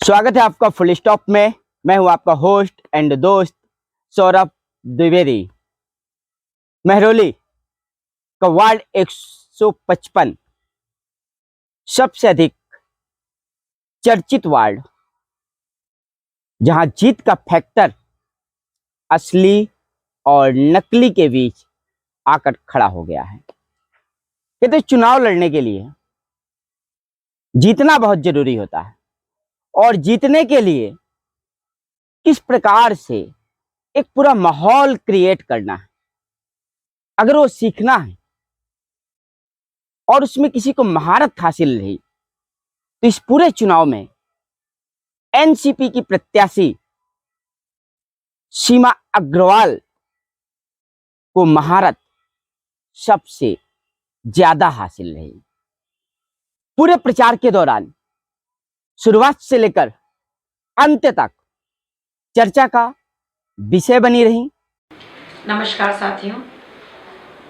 स्वागत है आपका फुल स्टॉप में। मैं हूं आपका होस्ट एंड दोस्त सौरभ द्विवेदी। महरौली का वार्ड 155 सबसे अधिक चर्चित वार्ड, जहां जीत का फैक्टर असली और नकली के बीच आकर खड़ा हो गया है। कहते चुनाव लड़ने के लिए जीतना बहुत जरूरी होता है और जीतने के लिए किस प्रकार से एक पूरा माहौल क्रिएट करना है, अगर वो सीखना है और उसमें किसी को महारत हासिल रही तो इस पूरे चुनाव में एनसीपी की प्रत्याशी सीमा अग्रवाल को महारत सबसे ज्यादा हासिल रही। पूरे प्रचार के दौरान शुरुआत से लेकर अंत तक चर्चा का विषय बनी रही। नमस्कार साथियों,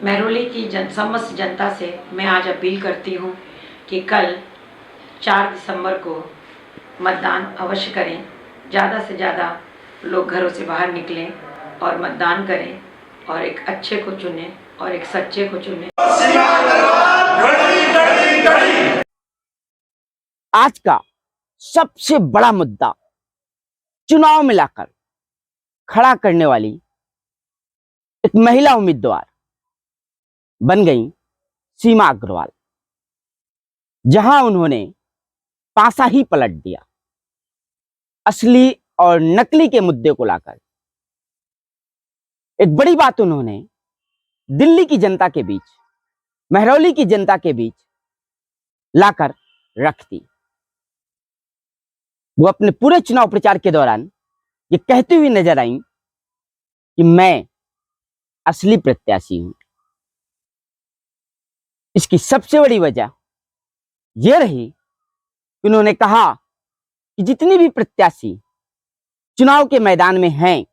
महरौली की समस्त जनता से मैं आज अपील करती हूँ कि कल 4 दिसंबर को मतदान अवश्य करें। ज़्यादा से ज़्यादा लोग घरों से बाहर निकलें और मतदान करें और एक अच्छे को चुनें और एक सच्चे को चुनें। आज का सबसे बड़ा मुद्दा चुनाव में लाकर खड़ा करने वाली एक महिला उम्मीदवार बन गई सीमा अग्रवाल, जहां उन्होंने पासा ही पलट दिया। असली और नकली के मुद्दे को लाकर एक बड़ी बात उन्होंने दिल्ली की जनता के बीच, महरौली की जनता के बीच लाकर रख दी। वो अपने पूरे चुनाव प्रचार के दौरान ये कहती हुई नजर आई कि मैं असली प्रत्याशी हूं। इसकी सबसे बड़ी वजह यह रही कि उन्होंने कहा कि जितनी भी प्रत्याशी चुनाव के मैदान में हैं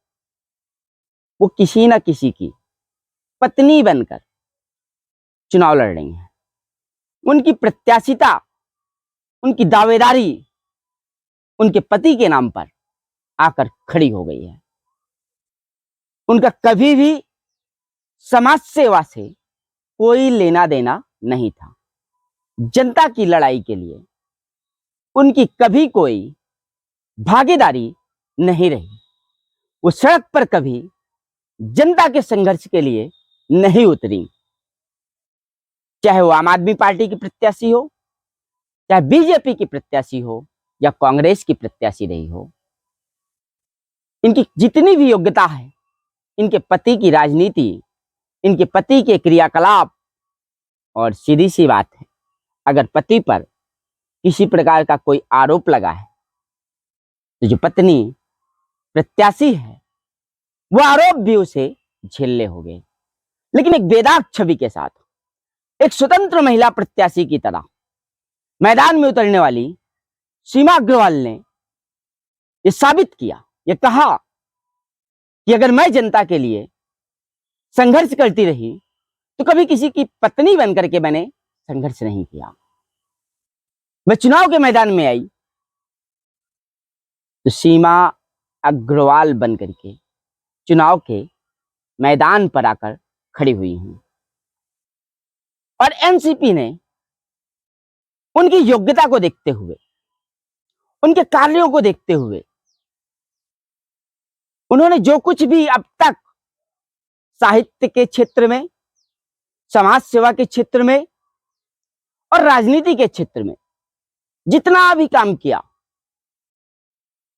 वो किसी न किसी की पत्नी बनकर चुनाव लड़ रही हैं। उनकी प्रत्याशिता, उनकी दावेदारी उनके पति के नाम पर आकर खड़ी हो गई है। उनका कभी भी समाज सेवा से कोई लेना देना नहीं था। जनता की लड़ाई के लिए उनकी कभी कोई भागीदारी नहीं रही। वो सड़क पर कभी जनता के संघर्ष के लिए नहीं उतरी, चाहे वो आम आदमी पार्टी की प्रत्याशी हो, चाहे बीजेपी की प्रत्याशी हो या कांग्रेस की प्रत्याशी रही हो। इनकी जितनी भी योग्यता है, इनके पति की राजनीति, इनके पति के क्रियाकलाप, और सीधी सी बात है, अगर पति पर किसी प्रकार का कोई आरोप लगा है तो जो पत्नी प्रत्याशी है वो आरोप भी उसे झेलने होंगे। लेकिन एक बेदाग छवि के साथ, एक स्वतंत्र महिला प्रत्याशी की तरह मैदान में उतरने वाली सीमा अग्रवाल ने यह साबित किया, यह कहा कि अगर मैं जनता के लिए संघर्ष करती रही तो कभी किसी की पत्नी बनकर के मैंने संघर्ष नहीं किया। मैं चुनाव के मैदान में आई तो सीमा अग्रवाल बनकर के चुनाव के मैदान पर आकर खड़ी हुई हूं। और एनसीपी ने उनकी योग्यता को देखते हुए, उनके कार्यों को देखते हुए, उन्होंने जो कुछ भी अब तक साहित्य के क्षेत्र में, समाज सेवा के क्षेत्र में और राजनीति के क्षेत्र में जितना भी काम किया,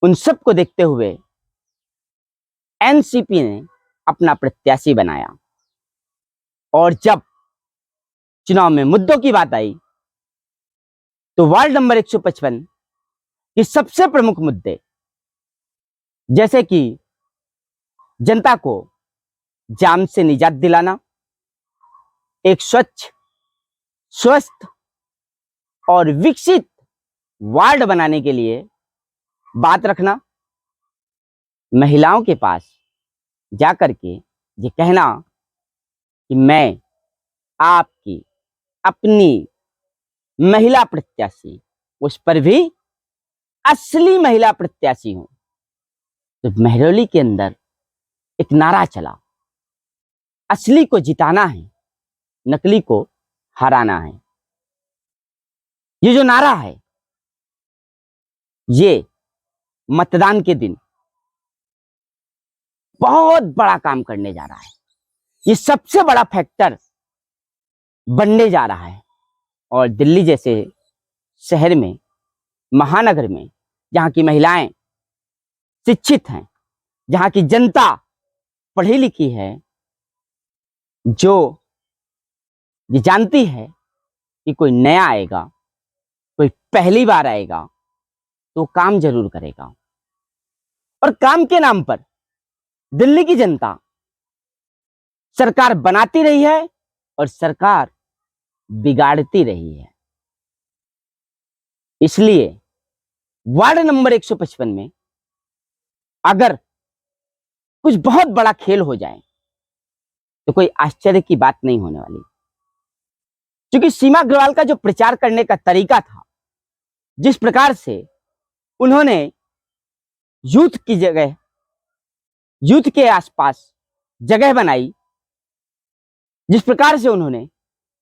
उन सब को देखते हुए एनसीपी ने अपना प्रत्याशी बनाया। और जब चुनाव में मुद्दों की बात आई तो वार्ड नंबर 155 के सबसे प्रमुख मुद्दे, जैसे कि जनता को जाम से निजात दिलाना, एक स्वच्छ, स्वस्थ और विकसित वार्ड बनाने के लिए बात रखना, महिलाओं के पास जाकर के ये कहना कि मैं आपकी अपनी महिला प्रत्याशी, उस पर भी असली महिला प्रत्याशी हो। तो महरौली के अंदर एक नारा चला, असली को जिताना है, नकली को हराना है। ये जो नारा है, ये मतदान के दिन बहुत बड़ा काम करने जा रहा है। ये सबसे बड़ा फैक्टर बनने जा रहा है। और दिल्ली जैसे शहर में, महानगर में, जहां की महिलाएं शिक्षित हैं, जहां की जनता पढ़ी लिखी है, जो ये जानती है कि कोई नया आएगा, कोई पहली बार आएगा, तो काम जरूर करेगा। और काम के नाम पर दिल्ली की जनता सरकार बनाती रही है और सरकार बिगाड़ती रही है। इसलिए वार्ड नंबर 155 में अगर कुछ बहुत बड़ा खेल हो जाए तो कोई आश्चर्य की बात नहीं होने वाली। क्योंकि सीमा अग्रवाल का जो प्रचार करने का तरीका था, जिस प्रकार से उन्होंने यूथ की जगह, यूथ के आसपास जगह बनाई, जिस प्रकार से उन्होंने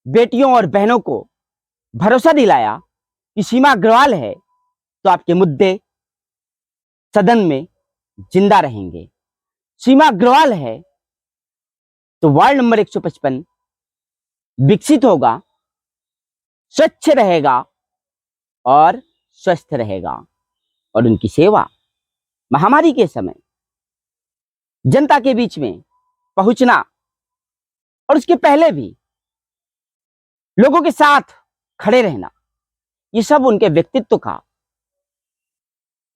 बेटियों और बहनों को भरोसा दिलाया कि सीमा अग्रवाल है तो आपके मुद्दे सदन में जिंदा रहेंगे, सीमा अग्रवाल है तो वार्ड नंबर 155 विकसित होगा, स्वच्छ रहेगा और स्वस्थ रहेगा। और उनकी सेवा महामारी के समय जनता के बीच में पहुंचना और उसके पहले भी लोगों के साथ खड़े रहना, ये सब उनके व्यक्तित्व का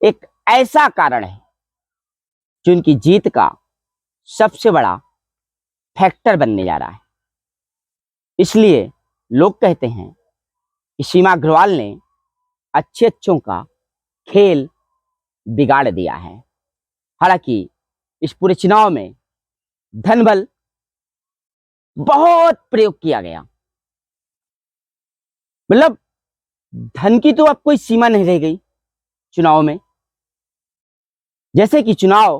एक ऐसा कारण है जो उनकी जीत का सबसे बड़ा फैक्टर बनने जा रहा है। इसलिए लोग कहते हैं कि सीमा अग्रवाल ने अच्छे अच्छों का खेल बिगाड़ दिया है। हालांकि इस पूरे चुनाव में धन बल बहुत प्रयोग किया गया, मतलब धन की तो अब कोई सीमा नहीं रह गई चुनाव में। जैसे कि चुनाव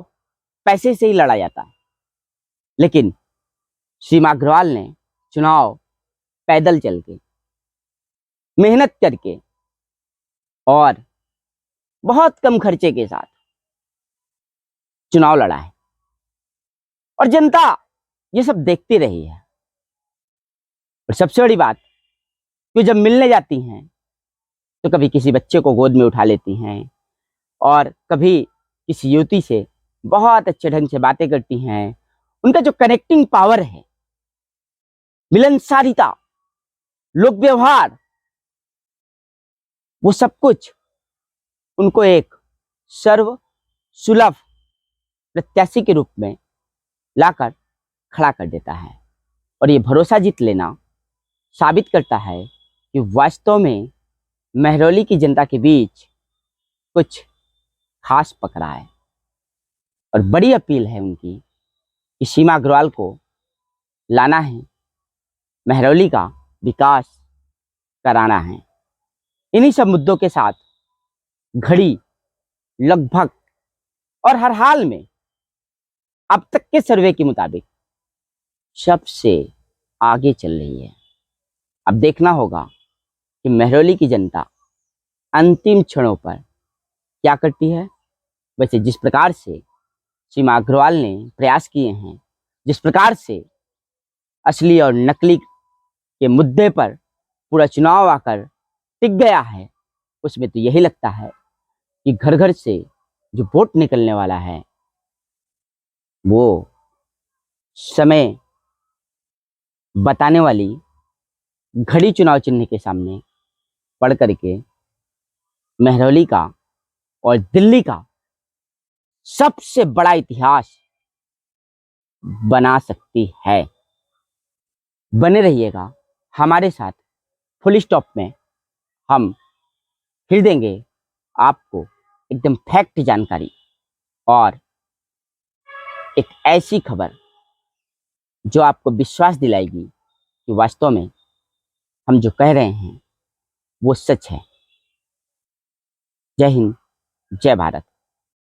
पैसे से ही लड़ा जाता है, लेकिन सीमा अग्रवाल ने चुनाव पैदल चल के, मेहनत करके और बहुत कम खर्चे के साथ चुनाव लड़ा है। और जनता ये सब देखती रही है। और सबसे बड़ी बात कि जब मिलने जाती हैं तो कभी किसी बच्चे को गोद में उठा लेती हैं और कभी किसी युवती से बहुत अच्छे ढंग से बातें करती हैं। उनका जो कनेक्टिंग पावर है, मिलनसारिता, लोक व्यवहार, वो सब कुछ उनको एक सर्व सुलभ प्रत्याशी के रूप में लाकर खड़ा कर देता है। और ये भरोसा जीत लेना साबित करता है कि वास्तव में महरौली की जनता के बीच कुछ खास पक रहा है। और बड़ी अपील है उनकी कि सीमा अग्रवाल को लाना है, महरौली का विकास कराना है। इन्हीं सब मुद्दों के साथ घड़ी लगभग और हर हाल में अब तक के सर्वे के मुताबिक सबसे आगे चल रही है। अब देखना होगा कि महरौली की जनता अंतिम क्षणों पर क्या करती है। वैसे जिस प्रकार से सीमा अग्रवाल ने प्रयास किए हैं, जिस प्रकार से असली और नकली के मुद्दे पर पूरा चुनाव आकर टिक गया है, उसमें तो यही लगता है कि घर घर से जो वोट निकलने वाला है वो समय बताने वाली घड़ी चुनाव चिन्ह के सामने पढ़ करके महरौली का और दिल्ली का सबसे बड़ा इतिहास बना सकती है। बने रहिएगा हमारे साथ। फुल स्टॉप में हम फिर देंगे आपको एकदम फैक्ट जानकारी और एक ऐसी खबर जो आपको विश्वास दिलाएगी कि वास्तव में हम जो कह रहे हैं वो सच है। जय हिंद, जय भारत।